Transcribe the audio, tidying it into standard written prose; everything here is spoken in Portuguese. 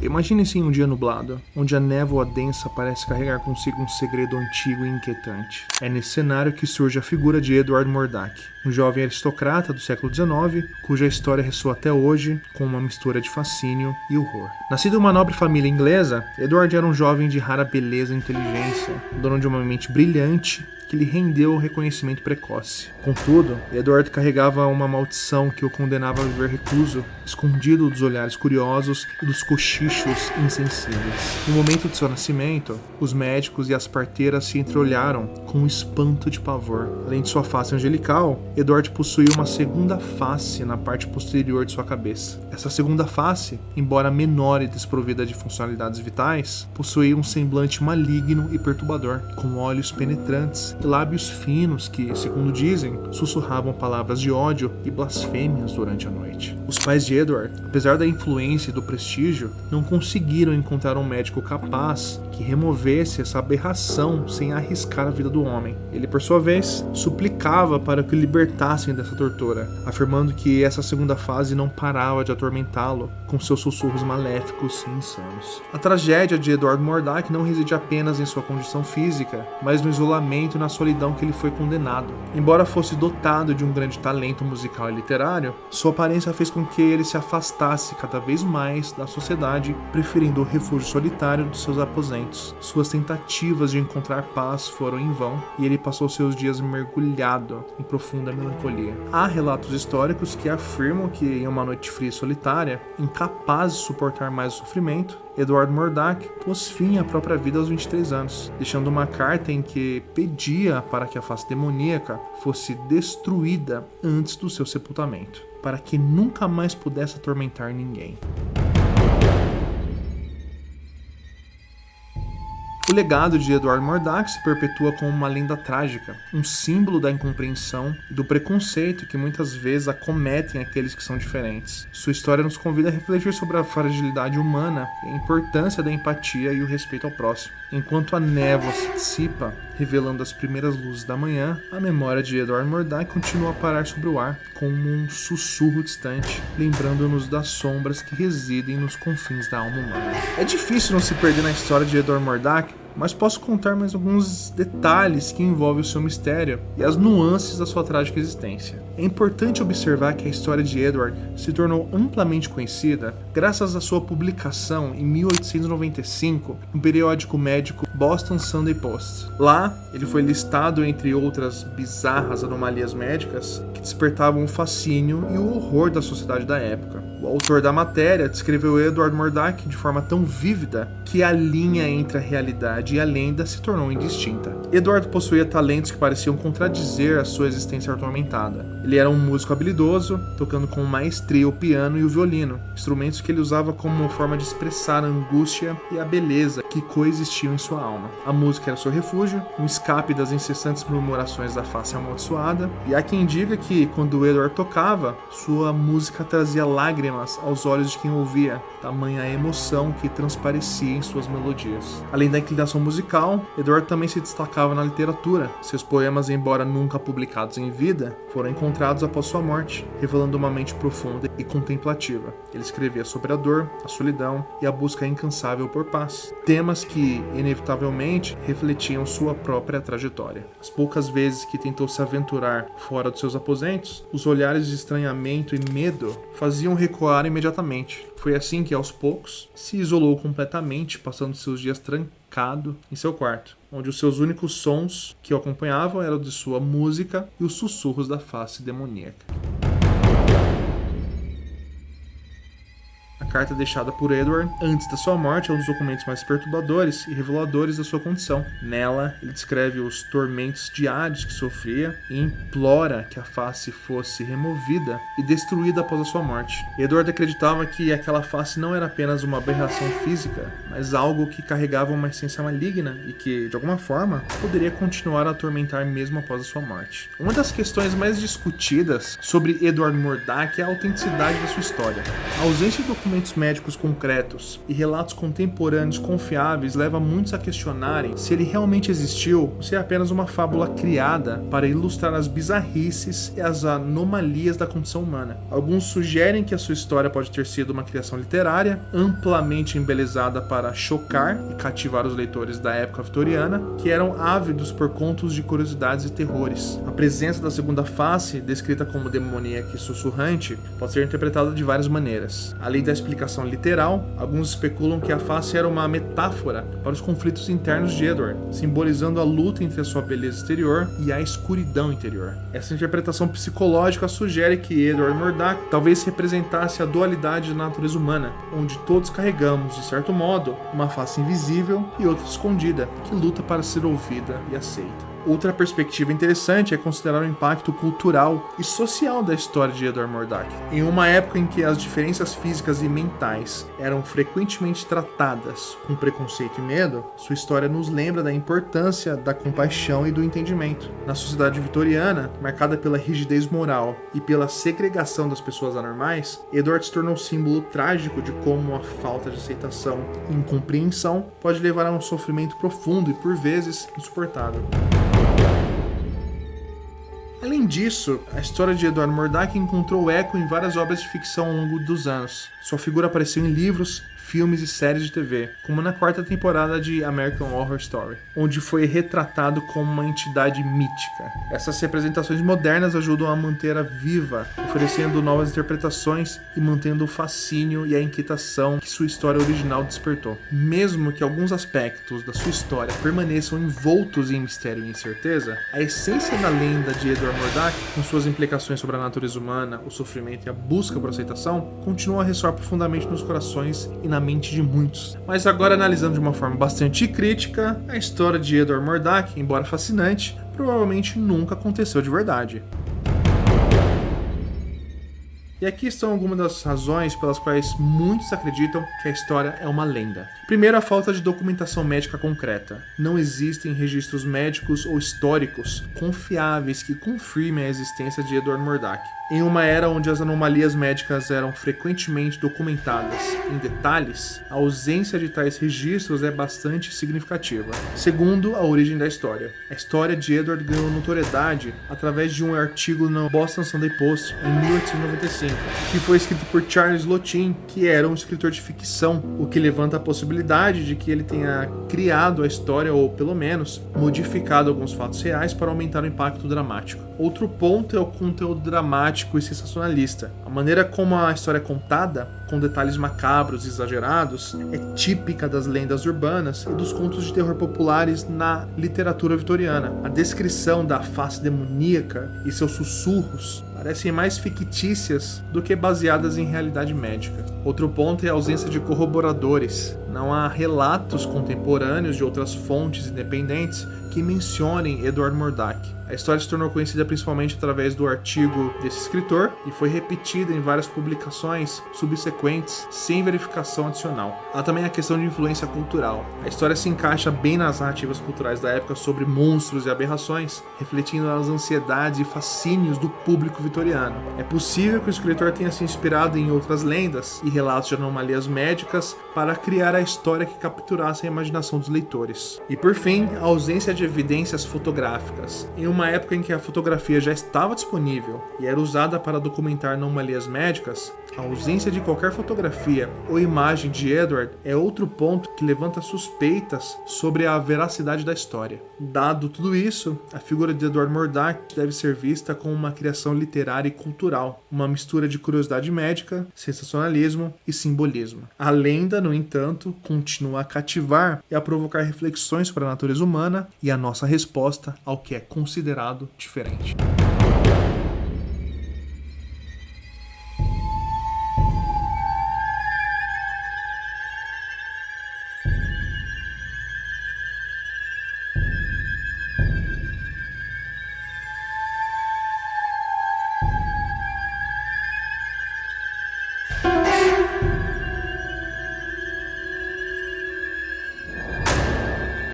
Imagine-se em um dia nublado, onde a névoa densa parece carregar consigo um segredo antigo e inquietante. É nesse cenário que surge a figura de Edward Murdoch, um jovem aristocrata do século XIX, cuja história ressoa até hoje com uma mistura de fascínio e horror. Nascido em uma nobre família inglesa, Edward era um jovem de rara beleza e inteligência, dono de uma mente brilhante que lhe rendeu o reconhecimento precoce. Contudo, Edward carregava uma maldição que o condenava a viver recluso, escondido dos olhares curiosos e dos cochichos insensíveis. No momento de seu nascimento, os médicos e as parteiras se entreolharam com um espanto de pavor. Além de sua face angelical, Edward possuía uma segunda face na parte posterior de sua cabeça. Essa segunda face, embora menor e desprovida de funcionalidades vitais, possuía um semblante maligno e perturbador, com olhos penetrantes e lábios finos que, segundo dizem, sussurravam palavras de ódio e blasfêmias durante a noite. Os pais de Edward, apesar da influência e do prestígio, não conseguiram encontrar um médico capaz que removesse essa aberração sem arriscar a vida do homem. Ele, por sua vez, suplicava para que o libertassem dessa tortura, afirmando que essa segunda fase não parava de atormentá-lo com seus sussurros maléficos e insanos. A tragédia de Edward Murdoch não reside apenas em sua condição física, mas no isolamento e na solidão que ele foi condenado. Embora fosse dotado de um grande talento musical e literário, sua aparência fez com que ele se afastasse cada vez mais da sociedade, preferindo o refúgio solitário dos seus aposentos. Suas tentativas de encontrar paz foram em vão e ele passou seus dias mergulhado em profunda melancolia. Há relatos históricos que afirmam que, em uma noite fria e solitária, incapaz de suportar mais o sofrimento, Edward Murdoch pôs fim à própria vida aos 23 anos, deixando uma carta em que pedia para que a face demoníaca fosse destruída antes do seu sepultamento, para que nunca mais pudesse atormentar ninguém. O legado de Edward Murdoch se perpetua como uma lenda trágica, um símbolo da incompreensão e do preconceito que muitas vezes acometem aqueles que são diferentes. Sua história nos convida a refletir sobre a fragilidade humana e a importância da empatia e o respeito ao próximo. Enquanto a névoa se dissipa, revelando as primeiras luzes da manhã, a memória de Edward Murdoch continua a parar sobre o ar, como um sussurro distante, lembrando-nos das sombras que residem nos confins da alma humana. É difícil não se perder na história de Edward Murdoch, mas posso contar mais alguns detalhes que envolvem o seu mistério e as nuances da sua trágica existência. É importante observar que a história de Edward se tornou amplamente conhecida graças à sua publicação em 1895 no periódico médico Boston Sunday Post. Lá, ele foi listado entre outras bizarras anomalias médicas que despertavam o fascínio e o horror da sociedade da época. O autor da matéria descreveu Edward Murdoch de forma tão vívida que a linha entre a realidade e a lenda se tornou indistinta. Edward possuía talentos que pareciam contradizer a sua existência atormentada. Ele era um músico habilidoso, tocando com maestria o piano e o violino, instrumentos que ele usava como uma forma de expressar a angústia e a beleza que coexistiam em sua alma. A música era seu refúgio, um escape das incessantes murmurações da face amaldiçoada, e há quem diga que, quando Edward tocava, sua música trazia lágrimas aos olhos de quem ouvia, tamanha a emoção que transparecia em suas melodias. Além da inclinação musical, Edward também se destacava na literatura. Seus poemas, embora nunca publicados em vida, foram encontrados após sua morte, revelando uma mente profunda e contemplativa. Ele escrevia sobre a dor, a solidão e a busca incansável por paz, temas que, inevitavelmente, refletiam sua própria trajetória. As poucas vezes que tentou se aventurar fora dos seus aposentos, os olhares de estranhamento e medo faziam recuar imediatamente. Foi assim que, aos poucos, se isolou completamente, passando seus dias trancado em seu quarto, onde os seus únicos sons que o acompanhavam eram de sua música e os sussurros da face demoníaca. A carta deixada por Edward antes da sua morte é um dos documentos mais perturbadores e reveladores da sua condição. Nela, ele descreve os tormentos diários que sofria e implora que a face fosse removida e destruída após a sua morte. Edward acreditava que aquela face não era apenas uma aberração física, mas algo que carregava uma essência maligna e que, de alguma forma, poderia continuar a atormentar mesmo após a sua morte. Uma das questões mais discutidas sobre Edward Murdoch é a autenticidade da sua história. A ausência de documentos documentos médicos concretos e relatos contemporâneos confiáveis levam muitos a questionarem se ele realmente existiu ou se é apenas uma fábula criada para ilustrar as bizarrices e as anomalias da condição humana. Alguns sugerem que a sua história pode ter sido uma criação literária, amplamente embelezada para chocar e cativar os leitores da época vitoriana, que eram ávidos por contos de curiosidades e terrores. A presença da segunda face, descrita como demoníaca e sussurrante, pode ser interpretada de várias maneiras. Além da explicação literal, alguns especulam que a face era uma metáfora para os conflitos internos de Edward, simbolizando a luta entre a sua beleza exterior e a escuridão interior. Essa interpretação psicológica sugere que Edward Murdoch talvez representasse a dualidade da natureza humana, onde todos carregamos, de certo modo, uma face invisível e outra escondida, que luta para ser ouvida e aceita. Outra perspectiva interessante é considerar o impacto cultural e social da história de Edward Murdoch. Em uma época em que as diferenças físicas e mentais eram frequentemente tratadas com preconceito e medo, sua história nos lembra da importância da compaixão e do entendimento. Na sociedade vitoriana, marcada pela rigidez moral e pela segregação das pessoas anormais, Edward se tornou um símbolo trágico de como a falta de aceitação e incompreensão pode levar a um sofrimento profundo e, por vezes, insuportável. Além disso, a história de Edward Murdoch encontrou eco em várias obras de ficção ao longo dos anos. Sua figura apareceu em livros, filmes e séries de TV, como na 4ª temporada de American Horror Story, onde foi retratado como uma entidade mítica. Essas representações modernas ajudam a manter-a viva, oferecendo novas interpretações e mantendo o fascínio e a inquietação que sua história original despertou. Mesmo que alguns aspectos da sua história permaneçam envoltos em mistério e incerteza, a essência da lenda de Edward Murdoch, com suas implicações sobre a natureza humana, o sofrimento e a busca por aceitação, continua a ressoar profundamente nos corações e na mente de muitos. Mas agora, analisando de uma forma bastante crítica, a história de Edward Murdoch, embora fascinante, provavelmente nunca aconteceu de verdade. E aqui estão algumas das razões pelas quais muitos acreditam que a história é uma lenda. Primeiro, a falta de documentação médica concreta. Não existem registros médicos ou históricos confiáveis que confirmem a existência de Edward Murdoch. Em uma era onde as anomalias médicas eram frequentemente documentadas em detalhes, a ausência de tais registros é bastante significativa. Segundo, a origem da história. A história de Edward ganhou notoriedade através de um artigo no Boston Sunday Post em 1895, que foi escrito por Charles Lottin, que era um escritor de ficção, o que levanta a possibilidade de que ele tenha criado a história ou, pelo menos, modificado alguns fatos reais para aumentar o impacto dramático. Outro ponto é o conteúdo dramático e sensacionalista. A maneira como a história é contada, com detalhes macabros e exagerados, é típica das lendas urbanas e dos contos de terror populares na literatura vitoriana. A descrição da face demoníaca e seus sussurros parecem mais fictícias do que baseadas em realidade médica. Outro ponto é a ausência de corroboradores. Não há relatos contemporâneos de outras fontes independentes que mencionem Edward Murdoch. A história se tornou conhecida principalmente através do artigo desse escritor e foi repetida em várias publicações subsequentes sem verificação adicional. Há também a questão de influência cultural. A história se encaixa bem nas narrativas culturais da época sobre monstros e aberrações, refletindo as ansiedades e fascínios do público vitoriano. É possível que o escritor tenha se inspirado em outras lendas e relatos de anomalias médicas para criar a história que capturasse a imaginação dos leitores. E por fim, a ausência de evidências fotográficas. Em uma época em que a fotografia já estava disponível e era usada para documentar anomalias médicas, a ausência de qualquer fotografia ou imagem de Edward é outro ponto que levanta suspeitas sobre a veracidade da história. Dado tudo isso, a figura de Edward Murdoch deve ser vista como uma criação literária e cultural, uma mistura de curiosidade médica, sensacionalismo e simbolismo. A lenda, no entanto, continua a cativar e a provocar reflexões sobre a natureza humana e a nossa resposta ao que é considerado diferente.